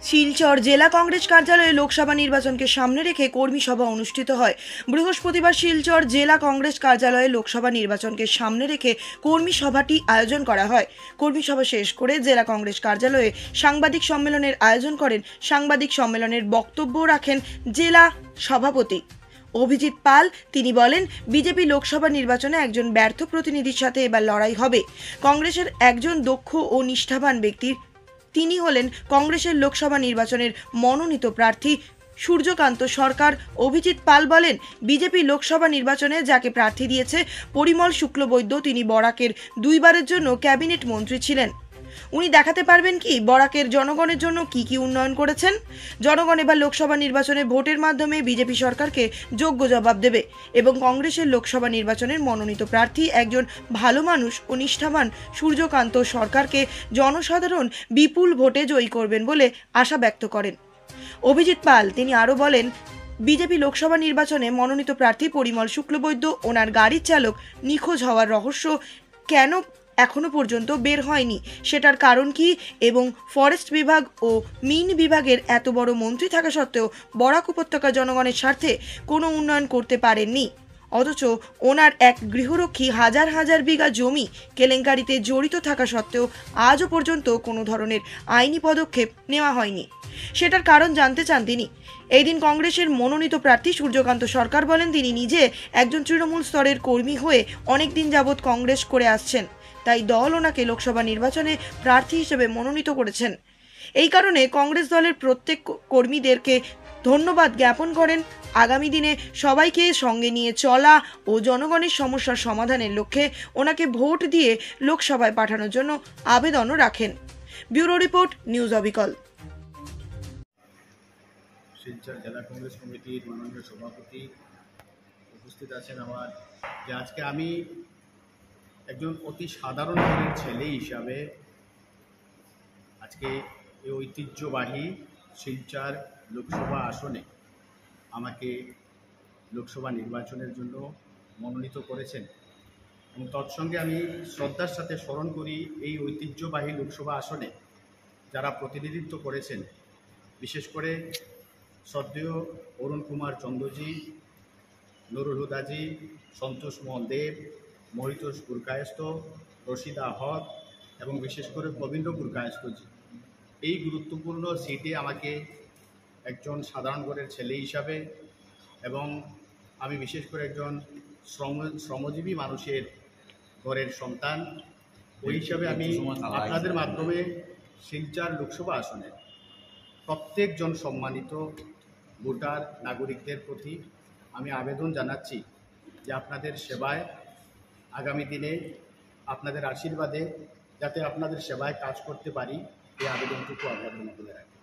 শিলচর জেলা কংগ্রেস কার্যালয়ে লোকসভা নির্বাচনকে সামনে রেখে কর্মী সভা অনুষ্ঠিত হয়। বৃহস্পতিবার শিলচর জেলা কংগ্রেস কার্যালয়ে লোকসভা নির্বাচনকে সামনে রেখে কর্মী সভাটি আয়োজন করা হয়। কর্মী সভা শেষ করে জেলা কংগ্রেস কার্যালয়ে সাংবাদিক সম্মেলনের আয়োজন করেন। সাংবাদিক সম্মেলনের বক্তব্য রাখেন জেলা সভাপতি অভিজিৎ পাল। তিনি বলেন, বিজেপি লোকসভা নির্বাচনে একজন ব্যর্থ প্রতিনিধির সাথে এবার লড়াই হবে। কংগ্রেসের একজন দক্ষ ও নিষ্ঠাবান ব্যক্তির তিনি হলেন কংগ্রেসের লোকসভা নির্বাচনের মনোনীত প্রার্থী সূর্যকান্ত সরকার। অভিজিৎ পাল বলেন, বিজেপি লোকসভা নির্বাচনে যাকে প্রার্থী দিয়েছে পরিমল শুক্লবৈদ্য, তিনি বরাকের দুইবারের জন্য ক্যাবিনেট মন্ত্রী ছিলেন। উনি দেখাতে পারবেন কি বরাকের জনগণের জন্য কি উন্নয়ন করেছেন। জনগণ এবার লোকসভা নির্বাচনে ভোটের মাধ্যমে বিজেপি সরকারকে যোগ্য জবাব দেবে এবং কংগ্রেসের লোকসভা নির্বাচনের মনোনীত প্রার্থী একজন ভালো মানুষ ও নিষ্ঠাবান সূর্যকান্ত সরকারকে জনসাধারণ বিপুল ভোটে জয়ী করবেন বলে আশা ব্যক্ত করেন অভিজিৎ পাল। তিনি আরও বলেন, বিজেপি লোকসভা নির্বাচনে মনোনীত প্রার্থী পরিমল শুক্লবৈদ্য, ওনার গাড়ির চালক নিখোঁজ হওয়ার রহস্য কেন এখনো পর্যন্ত বের হয়নি, সেটার কারণ কি, এবং ফরেস্ট বিভাগ ও মিন বিভাগের এত বড় মন্ত্রী থাকা সত্ত্বেও বরাক উপত্যকা জনগণের স্বার্থে কোনো উন্নয়ন করতে পারেননি, অথচ ওনার এক গৃহরক্ষী হাজার হাজার বিঘা জমি কেলেঙ্কারিতে জড়িত থাকা সত্ত্বেও আজও পর্যন্ত কোনো ধরনের আইনি পদক্ষেপ নেওয়া হয়নি, সেটার কারণ জানতে চান তিনি। এই দিন কংগ্রেসের মনোনীত প্রার্থী সূর্যকান্ত সরকার বলেন, তিনি নিজে একজন তৃণমূল স্তরের কর্মী হয়ে অনেক দিন যাবৎ কংগ্রেস করে আসছেন, তাই দল ওনাকে লোকসভা নির্বাচনে প্রার্থী হিসেবে মনোনীত করেছেন। এই কারণে কংগ্রেস দলের প্রত্যেক কর্মীদেরকে ধন্যবাদ জ্ঞাপন করেন। আগামী দিনে সবাইকে সঙ্গে নিয়ে চলা ও জনগণের সমস্যার সমাধানের লক্ষ্যে ওনাকে ভোট দিয়ে লোকসভায় পাঠানোর জন্য আবেদনও রাখেন। ব্যুরো রিপোর্ট, নিউজ অবিকল। শিলচর জেলা কংগ্রেস কমিটির মাননীয় সভাপতি উপস্থিত আছেন আমার, যে আজকে আমি একজন অতি সাধারণ ঘরের ছেলে হিসাবে আজকে এই ঐতিহ্যবাহী শিলচর লোকসভা আসনে আমাকে লোকসভা নির্বাচনের জন্য মনোনীত করেছেন এবং তৎসঙ্গে আমি শ্রদ্ধার সাথে স্মরণ করি এই ঐতিহ্যবাহী লোকসভা আসনে যারা প্রতিনিধিত্ব করেছেন, বিশেষ করে শ্রদ্ধেয় অরুণ কুমার চন্দ্রজি, নুরুল হুদাজি, সন্তোষ মোহন দেব, মহিতোষ পুরকায়স্থ, রশিদা হক এবং বিশেষ করে গোবিন্দ পুরকায়স্থজি। এই গুরুত্বপূর্ণ সিটে আমাকে একজন সাধারণ ঘরের ছেলে হিসাবে এবং আমি বিশেষ করে একজন শ্রমজীবী মানুষের ঘরের সন্তান ওই হিসাবে আমি আপনাদের মাধ্যমে শিলচর লোকসভা আসনে প্রত্যেকজন সম্মানিত ভোটার নাগরিকদের প্রতি আমি আবেদন জানাচ্ছি যে আপনাদের সেবায় আগামী দিনে আপনাদের আশীর্বাদে যাতে আপনাদের সেবায় কাজ করতে পারি, এই আবেদনটুকু আপনাদের মধ্যে রাখি।